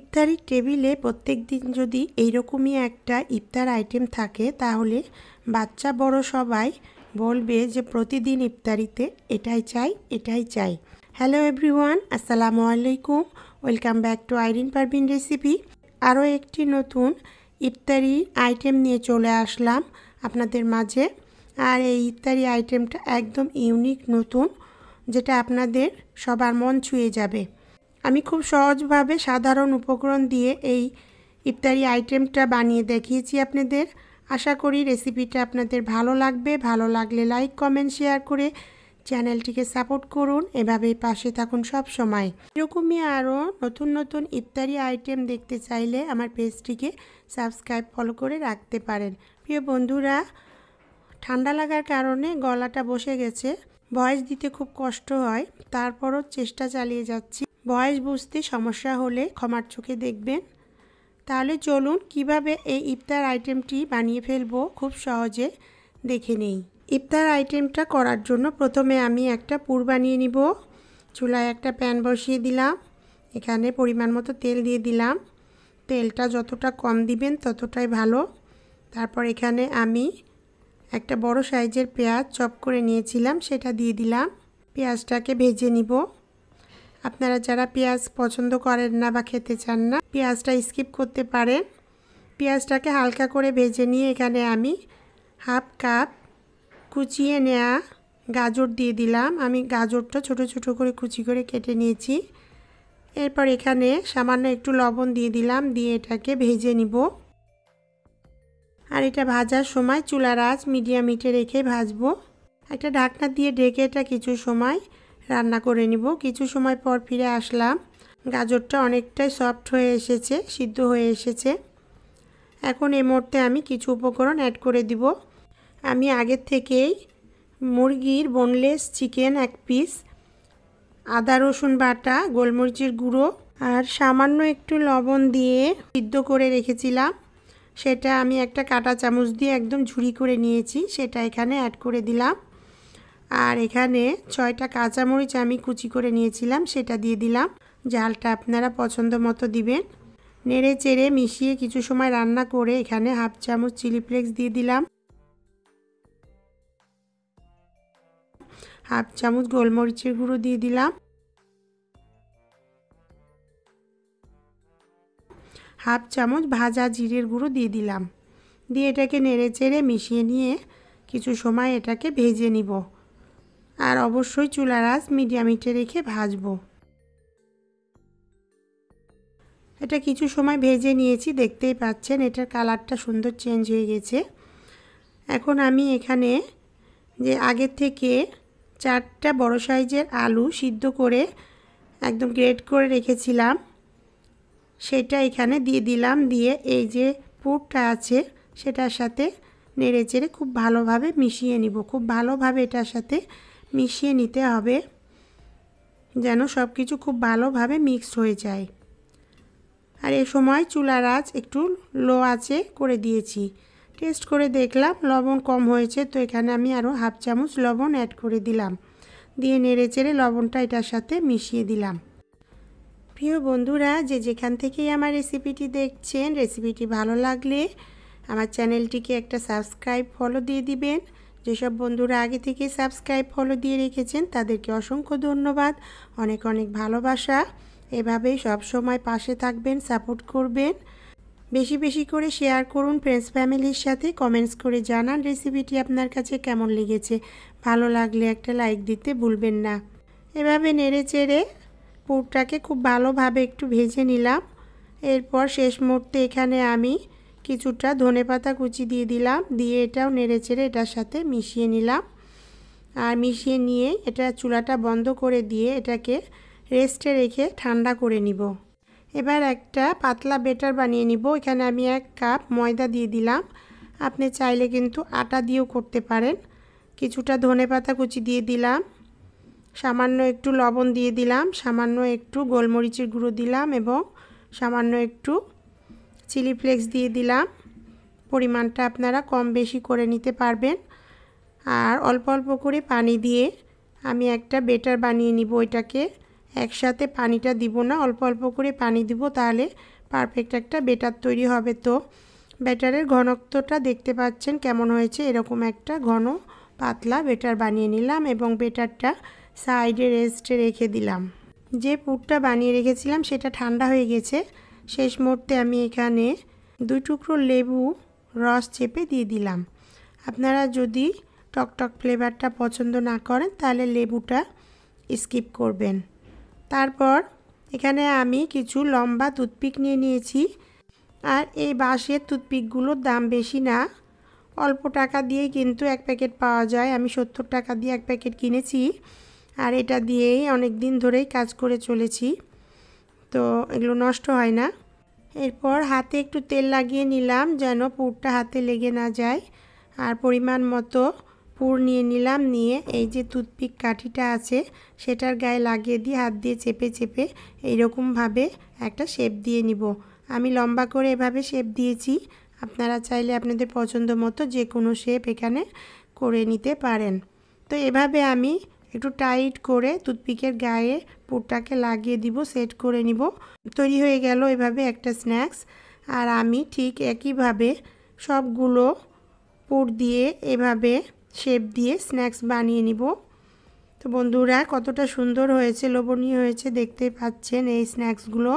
ইফতারির টেবিলে প্রত্যেকদিন যদি এইরকমই একটা ইফতার আইটেম থাকে তাহলে বাচ্চা বড় সবাই বলবে যে প্রতিদিন ইফতারিতে এটাই চাই এটাই চাই। হ্যালো এভরিওয়ান, আসসালামু আলাইকুম। Welcome back to Irin Parvin recipe. আরও একটি নতুন ইফতারি আইটেম নিয়ে চলে আসলাম আপনাদের মাঝে। আর এই ইফতারি আইটেমটা একদম ইউনিক নতুন, যেটা আপনাদের সবার মন ছুঁয়ে যাবে। আমি খুব সহজভাবে সাধারণ উপকরণ দিয়ে এই ইফতারি আইটেমটা বানিয়ে দেখিয়েছি আপনাদের। আশা করি রেসিপিটা আপনাদের ভালো লাগবে। ভালো লাগলে লাইক, কমেন্ট, শেয়ার করে চ্যানেলটিকে সাপোর্ট করুন। এভাবেই পাশে থাকুন সব সময়। এরকমই আরও নতুন নতুন ইফতারি আইটেম দেখতে চাইলে আমার পেজটিকে সাবস্ক্রাইব, ফলো করে রাখতে পারেন। প্রিয় বন্ধুরা, ঠান্ডা লাগার কারণে গলাটা বসে গেছে, ভয়েস দিতে খুব কষ্ট হয়, তারপরও চেষ্টা চালিয়ে যাচ্ছি। ভয়েস বুঝতে সমস্যা হলে ক্ষমার চোখে দেখবেন। তাহলে চলুন কিভাবে এই ইফতার আইটেমটি বানিয়ে ফেলবো খুব সহজে দেখে নেই। ইফতার আইটেমটা করার জন্য প্রথমে আমি একটা পুর বানিয়ে নিব। চুলায় একটা প্যান বসিয়ে দিলাম, এখানে পরিমাণ মতো তেল দিয়ে দিলাম। তেলটা যতটা কম দিবেন ততটাই ভালো। তারপর এখানে আমি একটা বড় সাইজের পেঁয়াজ চপ করে নিয়েছিলাম, সেটা দিয়ে দিলাম। পেঁয়াজটাকে ভেজে নিব। আপনারা যারা পেঁয়াজ পছন্দ করেন না বা খেতে চান না, পেঁয়াজটা স্কিপ করতে পারেন। পেঁয়াজটাকে হালকা করে ভেজে নিয়ে এখানে আমি হাফ কাপ কুচিয়ে নেওয়া গাজর দিয়ে দিলাম। আমি গাজরটা ছোট ছোট করে কুচি করে কেটে নিয়েছি। এরপর এখানে সামান্য একটু লবণ দিয়ে দিলাম, দিয়ে এটাকে ভেজে নিব। আর এটা ভাজার সময় চুলার আঁচ মিডিয়াম হিটে রেখে ভাজবো। একটা ঢাকনা দিয়ে ঢেকে এটা কিছু সময় রান্না করে নিব। কিছু সময় পর ফিরে আসলাম। গাজরটা অনেকটাই সফট হয়ে এসেছে, সিদ্ধ হয়ে এসেছে। এখন এই মুহূর্তে আমি কিছু উপকরণ অ্যাড করে দিব। আমি আগের থেকেই মুরগির বোনলেস চিকেন 1 পিস, আদা রসুন বাটা, গোলমরিচের গুঁড়ো আর সামান্য একটু লবণ দিয়ে সিদ্ধ করে রেখেছিলাম। সেটা আমি একটা কাঁটা চামচ দিয়ে একদম ঝুরি করে নিয়েছি, সেটা এখানে অ্যাড করে দিলাম। আর এখানে 6টা কাঁচামরিচ আমি কুচি করে নিয়েছিলাম, সেটা দিয়ে দিলাম। ঝালটা আপনারা পছন্দ মতো দিবেন। নেড়ে চেড়ে মিশিয়ে কিছু সময় রান্না করে এখানে হাফ চামচ চিলি ফ্লেক্স দিয়ে দিলাম, হাফ চামচ গোলমরিচের গুঁড়ো দিয়ে দিলাম, হাফ চামচ ভাজা জিরের গুঁড়ো দিয়ে দিলাম। দিয়ে এটাকে নেড়ে চেড়ে মিশিয়ে নিয়ে কিছু সময় এটাকে ভেজে নিব। আর অবশ্যই চুলার আঁচ মিডিয়াম হিটে রেখে ভাজবো। এটা কিছু সময় ভেজে নিয়েছি, দেখতেই পাচ্ছেন এটার কালারটা সুন্দর চেঞ্জ হয়ে গেছে। এখন আমি এখানে যে আগের থেকে 4টা বড় সাইজের আলু সিদ্ধ করে একদম গ্রেট করে রেখেছিলাম, সেটা এখানে দিয়ে দিলাম। দিয়ে এই যে পুরটা আছে সেটার সাথে নেড়ে চেড়ে খুব ভালোভাবে মিশিয়ে নিব। খুব ভালোভাবে এটার সাথে মিশিয়ে নিতে হবে, যেন সব কিছু খুব ভালোভাবে মিক্সড হয়ে যায়। আর এই সময় চুলার আঁচ একটু লো আঁচে করে দিয়েছি। টেস্ট করে দেখলাম লবণ কম হয়েছে, তো এখানে আমি আরও হাফ চামচ লবণ অ্যাড করে দিলাম। দিয়ে নেড়ে চেড়ে লবণটা এটার সাথে মিশিয়ে দিলাম। প্রিয় বন্ধুরা, যে যেখান থেকেই আমার রেসিপিটি দেখছেন, রেসিপিটি ভালো লাগলে আমার চ্যানেলটিকে একটা সাবস্ক্রাইব, ফলো দিয়ে দিবেন। যেসব বন্ধুরা আগে থেকে সাবস্ক্রাইব, ফলো দিয়ে রেখেছেন তাদেরকে অসংখ্য ধন্যবাদ, অনেক অনেক ভালোবাসা। এভাবেই সব সময় পাশে থাকবেন, সাপোর্ট করবেন। বেশি বেশি করে শেয়ার করুন ফ্রেন্ডস ফ্যামিলির সাথে। কমেন্টস করে জানান রেসিপিটি আপনার কাছে কেমন লেগেছে। ভালো লাগলে একটা লাইক দিতে ভুলবেন না। এভাবে নেড়ে চেড়ে পুরটাকে খুব ভালোভাবে একটু ভেজে নিলাম। এরপর শেষ মুহূর্তে এখানে আমি কিছুটা ধনেপাতা কুচি দিয়ে দিলাম। দিয়ে এটাও নেড়ে চেড়ে এটার সাথে মিশিয়ে নিলাম। আর মিশিয়ে নিয়ে এটা চুলাটা বন্ধ করে দিয়ে এটাকে রেস্টে রেখে ঠান্ডা করে নিব। এবার একটা পাতলা ব্যাটার বানিয়ে নিব। এখানে আমি 1 কাপ ময়দা দিয়ে দিলাম। আপনি চাইলে কিন্তু আটা দিয়েও করতে পারেন। কিছুটা ধনেপাতা কুচি দিয়ে দিলাম, সামান্য একটু লবণ দিয়ে দিলাম, সামান্য একটু গোলমরিচের গুঁড়ো দিলাম এবং সামান্য একটু চিলি ফ্লেক্স দিয়ে দিলাম। পরিমাণটা আপনারা কম বেশি করে নিতে পারবেন। আর অল্প অল্প করে পানি দিয়ে আমি একটা ব্যাটার বানিয়ে নিব। এটাকে একসাথে পানিটা দিব না, অল্প অল্প করে পানি দিব, তাহলে পারফেক্ট একটা ব্যাটার তৈরি হবে। তো ব্যাটারের ঘনত্বটা দেখতে পাচ্ছেন কেমন হয়েছে, এরকম একটা ঘন পাতলা ব্যাটার বানিয়ে নিলাম এবং ব্যাটারটা সাইডে রেস্টে রেখে দিলাম। যে পুরটা বানিয়ে রেখেছিলাম সেটা ঠান্ডা হয়ে গেছে। শেষ মুহূর্তে আমি এখানে 2 টুকরো লেবু রস চেপে দিয়ে দিলাম। আপনারা যদি টকটক ফ্লেভারটা পছন্দ না করেন তাহলে লেবুটা স্কিপ করবেন। তারপর এখানে আমি কিছু লম্বা টুথপিক নিয়ে নিয়েছি। আর এই বাঁশের টুথপিকগুলোর দাম বেশি না, অল্প টাকা দিয়েই কিন্তু 1 প্যাকেট পাওয়া যায়। আমি 70 টাকা দিয়ে 1 প্যাকেট কিনেছি, আর এটা দিয়েই অনেক দিন ধরেই কাজ করে চলেছি, তো এগুলো নষ্ট হয় না। এরপর হাতে একটু তেল লাগিয়ে নিলাম যেন পুরটা হাতে লেগে না যায়। আর পরিমাণ মতো পুর নিয়ে নিলাম, নিয়ে এই যে টুথপিক কাঠিটা আছে সেটার গায়ে লাগিয়ে দিয়ে হাত দিয়ে চেপে চেপে এইরকমভাবে একটা শেপ দিয়ে নিব। আমি লম্বা করে এভাবে শেপ দিয়েছি, আপনারা চাইলে আপনাদের পছন্দ মতো যে কোনো শেপ এখানে করে নিতে পারেন। তো এভাবে আমি একটু টাইট করে টুথপিকের গায়ে পুরটাকে লাগিয়ে দিব, সেট করে নিব। তৈরি হয়ে গেল এভাবে একটা স্ন্যাক্স। আর আমি ঠিক একইভাবে সবগুলো পুর দিয়ে এভাবে শেপ দিয়ে স্ন্যাক্স বানিয়ে নিব। তো বন্ধুরা, কতটা সুন্দর হয়েছে, লোভনীয় হয়েছে দেখতে পাচ্ছেন এই স্ন্যাক্সগুলো।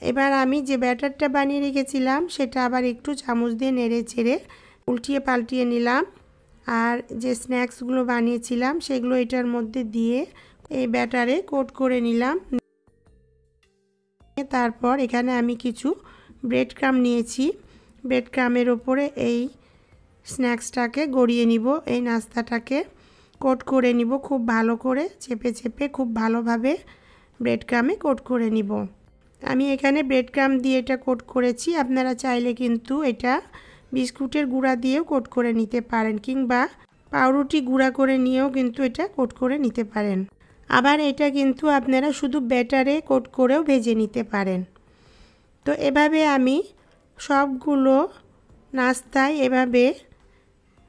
এবার আমি যে ব্যাটারটা বানিয়ে রেখেছিলাম সেটা আবার একটু চামচ দিয়ে নেড়ে চেড়ে উল্টিয়ে পাল্টিয়ে নিলাম। আর যে স্ন্যাক্সগুলো বানিয়েছিলাম সেগুলো এটার মধ্যে দিয়ে এই ব্যাটারে কোট করে নিলাম। তারপর এখানে আমি কিছু ব্রেড ক্রাম্ব নিয়েছি, ব্রেড ক্রাম্বের ওপরে এই স্ন্যাক্সটাকে গড়িয়ে নিব, এই নাস্তাটাকে কোট করে নিব খুব ভালো করে, চেপে চেপে খুব ভালোভাবে ব্রেড ক্রাম্বে কোট করে নিব। আমি এখানে ব্রেড ক্রাম্ব দিয়ে এটা কোট করেছি, আপনারা চাইলে কিন্তু এটা বিস্কুটের গুঁড়া দিয়েও কোট করে নিতে পারেন, কিংবা পাউরুটি গুঁড়া করে নিয়েও কিন্তু এটা কোট করে নিতে পারেন। আবার এটা কিন্তু আপনারা শুধু ব্যাটারে কোট করেও ভেজে নিতে পারেন। তো এভাবে আমি সবগুলো নাস্তায় এভাবে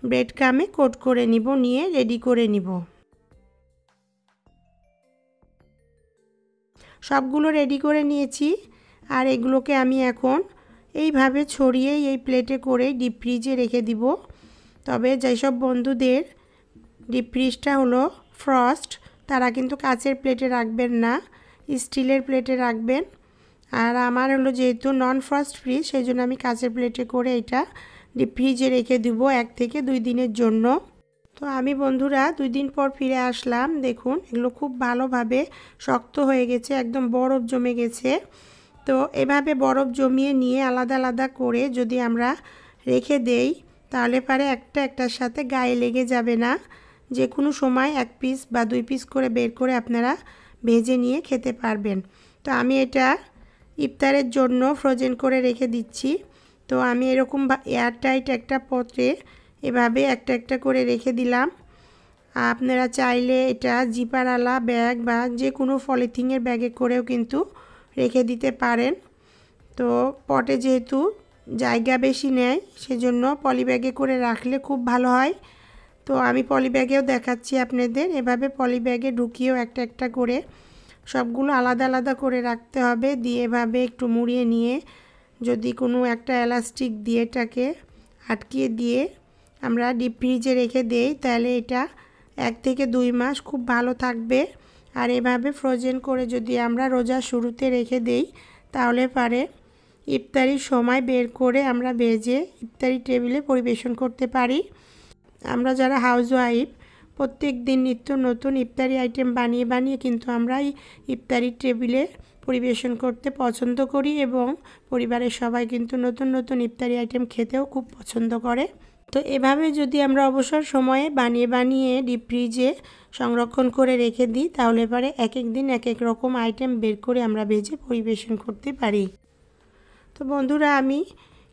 ব্রেড ক্রাম্বে কোট করে নিব, নিয়ে রেডি করে নিব। সবগুলো রেডি করে নিয়েছি, আর এগুলোকে আমি এখন এইভাবে ছড়িয়ে এই প্লেটে করে ডিপ ফ্রিজে রেখে দিব। তবে যেসব বন্ধুদের ডিপ ফ্রিজটা হলো ফ্রস্ট, তারা কিন্তু কাচের প্লেটে রাখবেন না, স্টিলের প্লেটে রাখবেন। আর আমার হলো যেহেতু নন ফ্রস্ট ফ্রিজ, সেই জন্য আমি কাচের প্লেটে করে এটা ডিপ ফ্রিজে রেখে দিব 1 থেকে 2 দিনের জন্য। তো আমি বন্ধুরা 2 দিন পর ফিরে আসলাম। দেখুন এগুলো খুব ভালোভাবে শক্ত হয়ে গেছে, একদম বরফ জমে গেছে। তো এভাবে বরফ জমিয়ে নিয়ে আলাদা আলাদা করে যদি আমরা রেখে দেই তাহলে পারে একটা একটার সাথে গায়ে লেগে যাবে না। যে কোনো সময় 1 পিস বা 2 পিস করে বের করে আপনারা ভেজে নিয়ে খেতে পারবেন। তো আমি এটা ইফতারের জন্য ফ্রোজেন করে রেখে দিচ্ছি। তো আমি এরকম এয়ারটাইট একটা পাত্রে এভাবে একটা একটা করে রেখে দিলাম। আপনারা চাইলে এটা জিপারওয়ালা ব্যাগ বা যে কোনো পলিথিনের ব্যাগে করেও কিন্তু রেখে দিতে পারেন। তো পটে যেহেতু জায়গা বেশি নেয় সেজন্য পলি ব্যাগে করে রাখলে খুব ভালো হয়। তো আমি পলি ব্যাগেও দেখাচ্ছি আপনাদের, এভাবে পলি ব্যাগে ঢুকিয়েও একটা একটা করে সবগুলো আলাদা আলাদা করে রাখতে হবে। দিয়ে এভাবে একটু মুড়িয়ে নিয়ে যদি কোনো একটা এলাস্টিক দিয়ে এটাকে আটকিয়ে দিয়ে আমরা ডিপ ফ্রিজে রেখে দেই তাহলে এটা 1 থেকে 2 মাস খুব ভালো থাকবে। আর এভাবে ফ্রোজেন করে যদি আমরা রোজার শুরুতে রেখে দেই তাহলে পারে ইফতারির সময় বের করে আমরা ভেজে ইফতারি টেবিলে পরিবেশন করতে পারি। আমরা যারা হাউসওয়াইফ প্রত্যেক দিন নিত্য নতুন ইফতারি আইটেম বানিয়ে বানিয়ে কিন্তু আমরা এই ইফতারি টেবিলে পরিবেশন করতে পছন্দ করি, এবং পরিবারের সবাই কিন্তু নতুন নতুন ইফতারি আইটেম খেতেও খুব পছন্দ করে। তো এভাবে যদি আমরা অবসর সময়ে বানিয়ে বানিয়ে ডিপ ফ্রিজে সংরক্ষণ করে রেখে দিই তাহলে পরে এক এক দিন এক এক রকম আইটেম বের করে আমরা ভেজে পরিবেশন করতে পারি। তো বন্ধুরা, আমি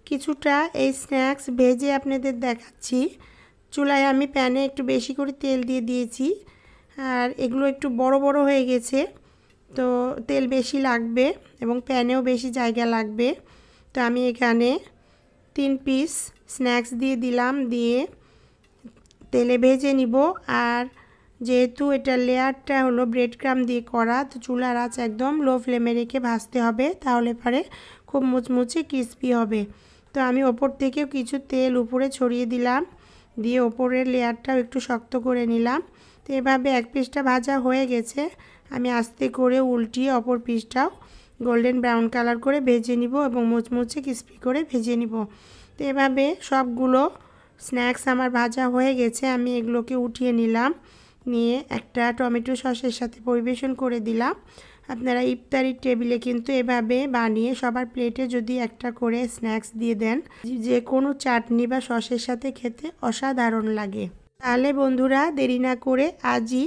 কিছুটা এই স্ন্যাক্স ভেজে আপনাদের দেখাচ্ছি। চুলায় আমি প্যানে একটু বেশি করে তেল দিয়ে দিয়েছি, আর এগুলো একটু বড় বড় হয়ে গেছে, তো তেল বেশি লাগবে এবং প্যানেও বেশি জায়গা লাগবে। তো আমি এখানে 3 পিস স্ন্যাক্স দিয়ে দিলাম, দিয়ে তেলে ভেজে নিব। আর যেহেতু এটা লেয়ারটা হলো ব্রেড ক্রাম্ব দিয়ে করা, তো চুলার আঁচ একদম লো ফ্লেমে রেখে ভাজতে হবে, তাহলে পরে খুব মুচমুচে ক্রিস্পি হবে। তো আমি ওপর থেকেও কিছু তেল উপরে ছড়িয়ে দিলাম, দিয়ে ওপরের লেয়ারটাও একটু শক্ত করে নিলাম। তো এভাবে এক পিসটা ভাজা হয়ে গেছে, আমি আস্তে করে উল্টিয়ে অপর পিসটাও গোল্ডেন ব্রাউন কালার করে ভেজে নিব এবং মুচমুচে ক্রিস্পি করে ভেজে নিব। তো এভাবে সবগুলো স্ন্যাক্স আমার ভাজা হয়ে গেছে, আমি এগুলোকে উঠিয়ে নিলাম, নিয়ে একটা টমেটো সসের সাথে পরিবেশন করে দিলাম। আপনারা ইফতারির টেবিলে কিন্তু এভাবে বানিয়ে সবার প্লেটে যদি একটা করে স্ন্যাক্স দিয়ে দেন, যে কোনো চাটনি বা সসের সাথে খেতে অসাধারণ লাগে। তাহলে বন্ধুরা দেরি না করে আজই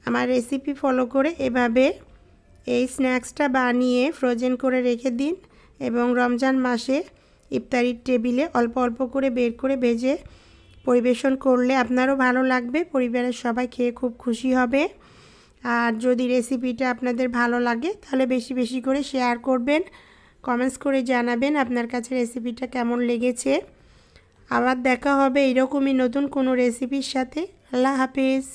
আমার রেসিপি ফলো করে এভাবে এই স্ন্যাক্সটা বানিয়ে ফ্রোজেন করে রেখে দিন এবং রমজান মাসে ইফতারির টেবিলে অল্প অল্প করে বের করে ভেজে পরিবেশন করলে আপনারও ভালো লাগবে, পরিবারের সবাই খেয়ে খুব খুশি হবে। আর যদি রেসিপিটা আপনাদের ভালো লাগে তাহলে বেশি বেশি করে শেয়ার করবেন, কমেন্টস করে জানাবেন আপনার কাছে রেসিপিটা কেমন লেগেছে। আবার দেখা হবে এরকমই নতুন কোনো রেসিপির সাথে। আল্লাহ হাফেজ।